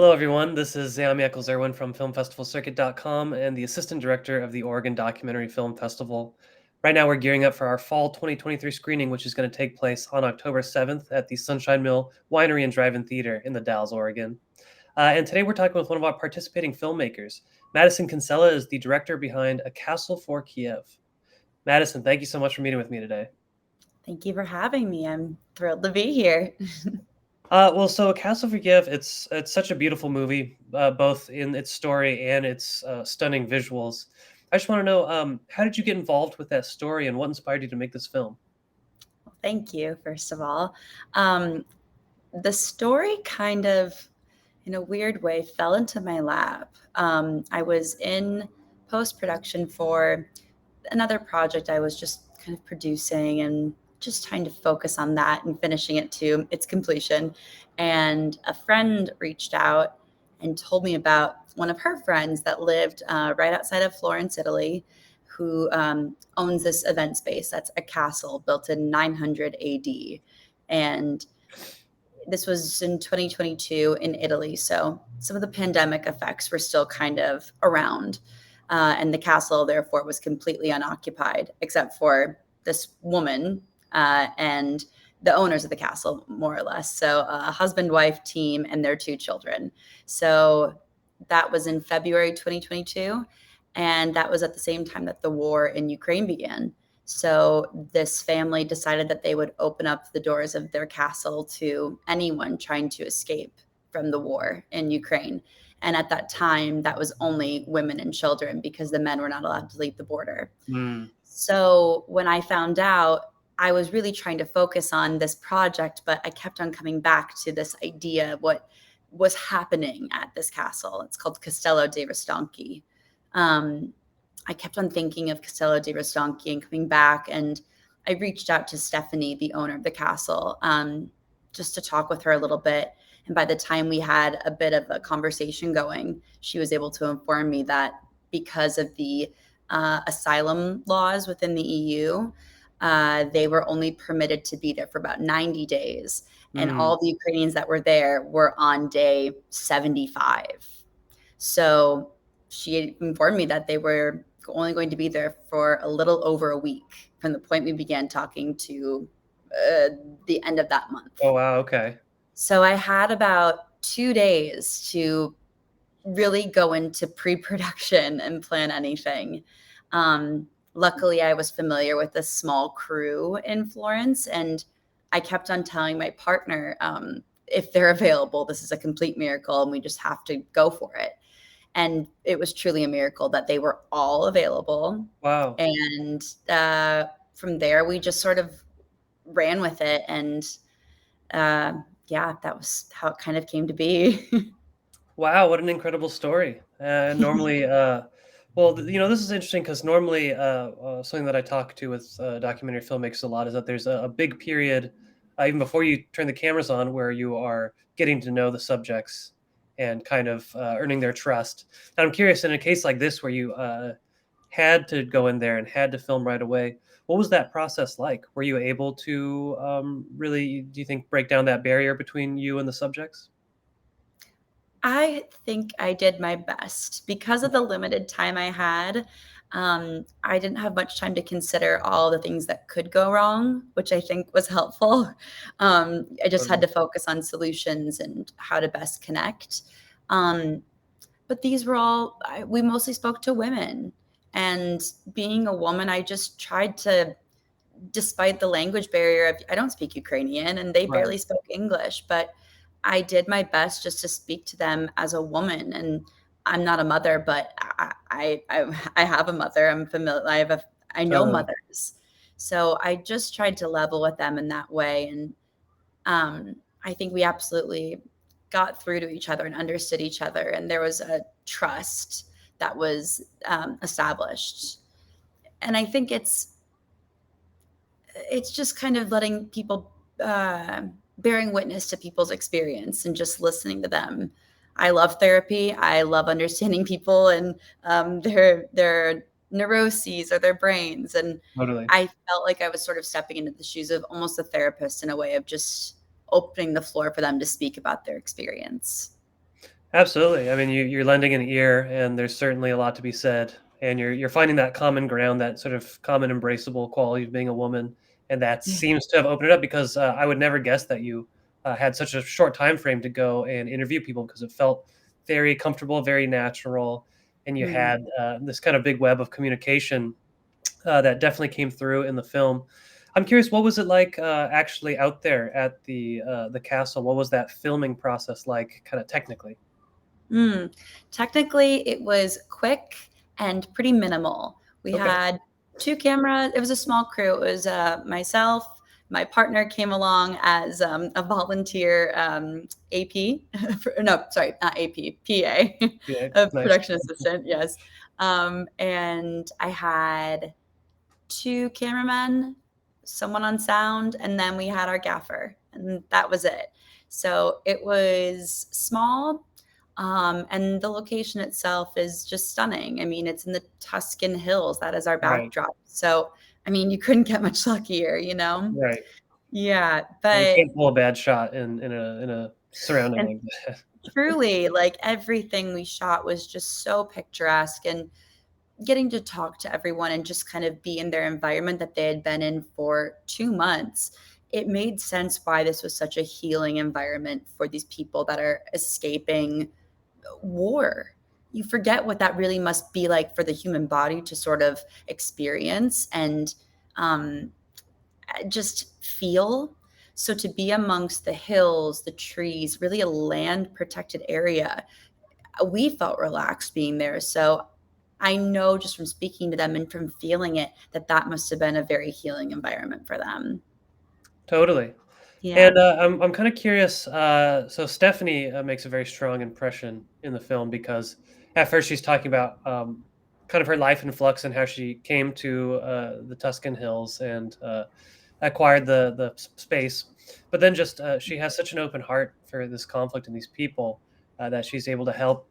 Hello, everyone. This is Zami Eccles-Irwin from FilmFestivalCircuit.com and the Assistant Director of the Oregon Documentary Film Festival. Right now, we're gearing up for our Fall 2023 screening, which is going to take place on October 7th at the Sunshine Mill Winery and Drive-In Theater in the Dalles, Oregon. And today, we're talking with one of our participating filmmakers. Madison Kinsella is the director behind A Castle for Kyiv. Madison, thank you so much for meeting with me today. Thank you for having me. I'm thrilled to be here. So A Castle for Kyiv, it's such a beautiful movie, both in its story and its stunning visuals. I just want to know, how did you get involved with that story, and what inspired you to make this film? Thank you, first of all. The story kind of, in a weird way, fell into my lap. I was in post-production for another project I was just kind of producing and just trying to focus on that and finishing it to its completion. And a friend reached out and told me about one of her friends that lived right outside of Florence, Italy, who owns this event space that's a castle built in 900 AD. And this was in 2022 in Italy. So some of the pandemic effects were still kind of around. And the castle, therefore, was completely unoccupied, except for this woman and the owners of the castle, more or less. So a husband, wife team, and their two children. So that was in February 2022. And that was at the same time that the war in Ukraine began. So this family decided that they would open up the doors of their castle to anyone trying to escape from the war in Ukraine. And at that time, that was only women and children because the men were not allowed to leave the border. Mm. So when I found out, I was really trying to focus on this project, but I kept on coming back to this idea of what was happening at this castle. It's called Castello dei Rostonki. I kept on thinking of Castello dei Rostonki and coming back, and I reached out to Stephanie, the owner of the castle, just to talk with her a little bit. And by the time we had a bit of a conversation going, she was able to inform me that because of the asylum laws within the EU, they were only permitted to be there for about 90 days. And Mm. all the Ukrainians that were there were on day 75. So she informed me that they were only going to be there for a little over a week from the point we began talking to the end of that month. Oh, wow. Okay. So I had about 2 days to really go into pre-production and plan anything. Luckily, I was familiar with a small crew in Florence, and I kept on telling my partner, if they're available, this is a complete miracle, and we just have to go for it. And it was truly a miracle that they were all available. Wow. And from there, we just sort of ran with it. And yeah, that was how it kind of came to be. Wow, what an incredible story. Normally, this is interesting because normally, something that I talk to with documentary filmmakers a lot is that there's a big period, even before you turn the cameras on, where you are getting to know the subjects and kind of earning their trust. And I'm curious, in a case like this where you had to go in there and had to film right away, what was that process like? Were you able to really, do you think, break down that barrier between you and the subjects? I think I did my best. Because of the limited time I had, I didn't have much time to consider all the things that could go wrong, which I think was helpful. I just had Totally. to focus on solutions and how to best connect. Um, but these were all we mostly spoke to women. And being a woman, I just tried to, despite the language barrier of I don't speak Ukrainian and they Right. barely spoke English, but I did my best just to speak to them as a woman. And I'm not a mother, but I have a mother. I'm familiar. I know Totally. mothers, so I just tried to level with them in that way. And I think we absolutely got through to each other and understood each other, and there was a trust that was established. And I think it's just kind of letting people bearing witness to people's experience and just listening to them. I love therapy. I love understanding people and their neuroses or their brains. And Totally. I felt like I was sort of stepping into the shoes of almost a therapist in a way of just opening the floor for them to speak about their experience. Absolutely. I mean, you're lending an ear, and there's certainly a lot to be said. And you're finding that common ground, that sort of common embraceable quality of being a woman, and that Yeah. seems to have opened it up because I would never guess that you had such a short time frame to go and interview people because it felt very comfortable, very natural, and you Hmm. had this kind of big web of communication that definitely came through in the film. I'm curious, what was it like actually out there at the castle? What was that filming process like, kind of technically? Mm. Technically, it was quick and pretty minimal. We Okay. had two cameras. It was a small crew. It was myself. My partner came along as a volunteer AP. No, sorry, not AP, PA, Yeah, a nice. production assistant. Yes, and I had two cameramen, someone on sound, and then we had our gaffer, and that was it. So it was small, and the location itself is just stunning. I mean, it's in the Tuscan hills. That is our Right, backdrop. So, I mean, you couldn't get much luckier, you know? right. Yeah, Yeah, you but can't pull a bad shot in a surrounding and like that. truly, like everything we shot was just so picturesque, and getting to talk to everyone and just kind of be in their environment that they had been in for 2 months, it made sense why this was such a healing environment for these people that are escaping war. You forget what that really must be like for the human body to sort of experience and um, just feel. So to be amongst the hills, the trees, really a land protected area, we felt relaxed being there. So I know just from speaking to them and from feeling it that that must have been a very healing environment for them. Totally. Yeah. And, I'm kinda curious, so Stephanie, makes a very strong impression in the film because at first she's talking about, kind of her life in flux and how she came to, the Tuscan Hills and, acquired the space, but then just, she has such an open heart for this conflict and these people, that she's able to help.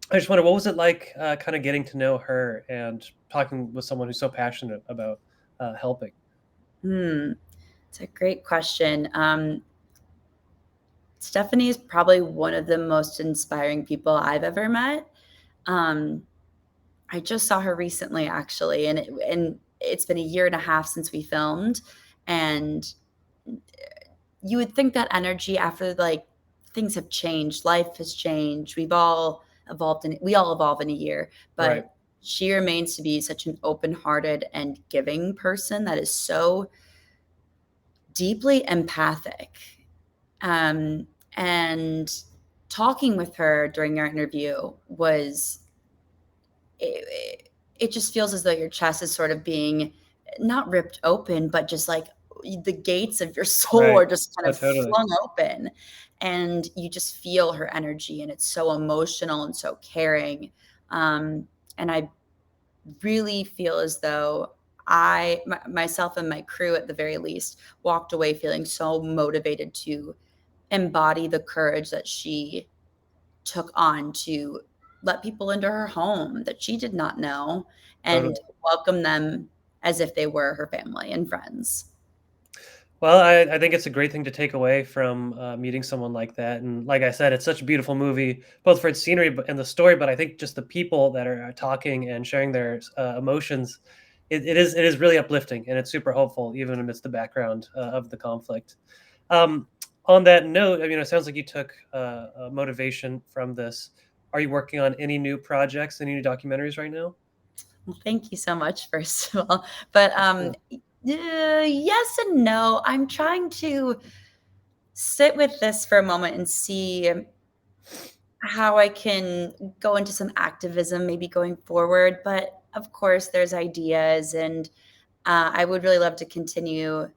I just wonder, what was it like, kinda getting to know her and talking with someone who's so passionate about, helping? Hmm. It's a great question. Stephanie is probably one of the most inspiring people I've ever met. Um, I just saw her recently, actually, and it's been a year and a half since we filmed, and you would think that energy after like things have changed, life has changed. We all evolve in a year, Right, but she remains to be such an open-hearted and giving person that is so deeply empathic. And talking with her during our interview was it, it just feels as though your chest is sort of being not ripped open, but just like the gates of your soul right. are just kind Oh, of totally. flung open, and you just feel her energy, and it's so emotional and so caring. And I really feel as though myself and my crew at the very least walked away feeling so motivated to embody the courage that she took on to let people into her home that she did not know Totally. and welcome them as if they were her family and friends. Well, I think it's a great thing to take away from meeting someone like that. And like I said, it's such a beautiful movie, both for its scenery and the story. But I think just the people that are talking and sharing their emotions, it is really uplifting and it's super hopeful, even amidst the background of the conflict. Um, on that note, I mean, it sounds like you took motivation from this. Are you working on any new projects, any new documentaries right now? Well, thank you so much, first of all. But Yeah. yes and no. I'm trying to sit with this for a moment and see how I can go into some activism maybe going forward. But of course, there's ideas, and I would really love to continue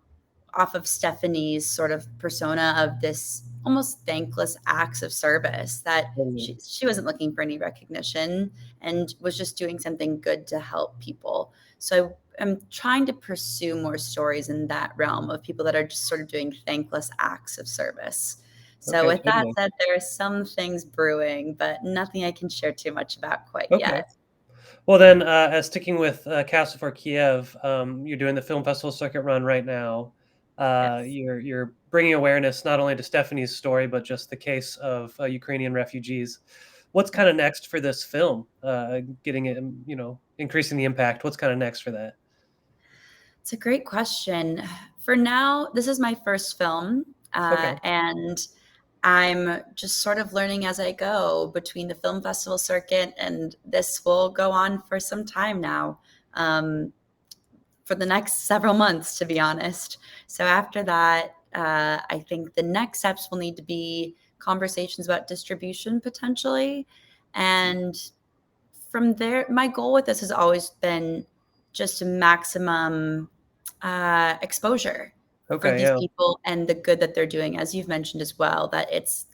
off of Stephanie's sort of persona of this almost thankless acts of service that Totally. she wasn't looking for any recognition and was just doing something good to help people. So I'm trying to pursue more stories in that realm of people that are just sort of doing thankless acts of service. So Okay, with that totally. said, there are some things brewing, but nothing I can share too much about quite Okay. yet. Well, then, as sticking with Castle for Kiev, you're doing the film festival circuit run right now. Yes. You're bringing awareness not only to Stephanie's story, but just the case of Ukrainian refugees. what's kind of next for this film? Getting it, increasing the impact. What's kind of next for that? It's a great question. For now, this is my first film, Okay. and I'm just sort of learning as I go between the film festival circuit, and this will go on for some time now, for the next several months, to be honest. So after that, I think the next steps will need to be conversations about distribution potentially. And from there, my goal with this has always been just a maximum exposure for Okay. these Yeah. people and the good that they're doing, as you've mentioned as well, that it's,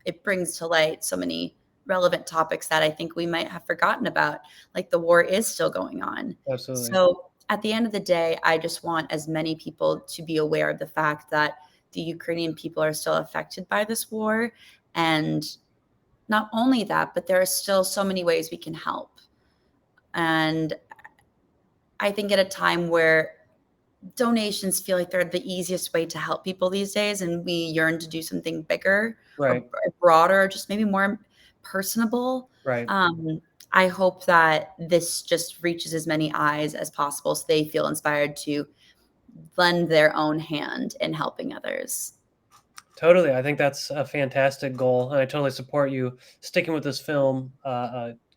it brings to light so many relevant topics that I think we might have forgotten about, like the war is still going on. Absolutely. So at the end of the day, I just want as many people to be aware of the fact that the Ukrainian people are still affected by this war. And not only that, but there are still so many ways we can help. And I think at a time where donations feel like they're the easiest way to help people these days, and we yearn to do something bigger or Right. broader, just maybe more personable. Right. I hope that this just reaches as many eyes as possible so they feel inspired to lend their own hand in helping others. Totally. I think that's a fantastic goal, and I totally support you sticking with this film,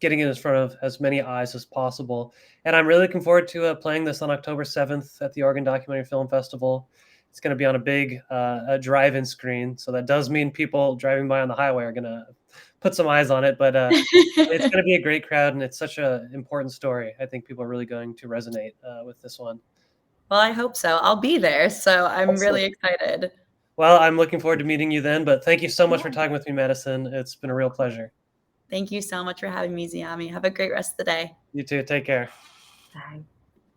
getting it in front of as many eyes as possible. And I'm really looking forward to playing this on October 7th at the Oregon Documentary Film Festival. It's going to be on a big drive-in screen, so that does mean people driving by on the highway are going to put some eyes on it. But it's going to be a great crowd, and it's such an important story. I think people are really going to resonate with this one. Well, I hope so. I'll be there, so I'm Excellent. really excited. Well, I'm looking forward to meeting you then, but thank you so much for Yeah. talking with me, Madison. It's been a real pleasure. Thank you so much for having me, Ziami. Have a great rest of the day. You too. Take care. Bye.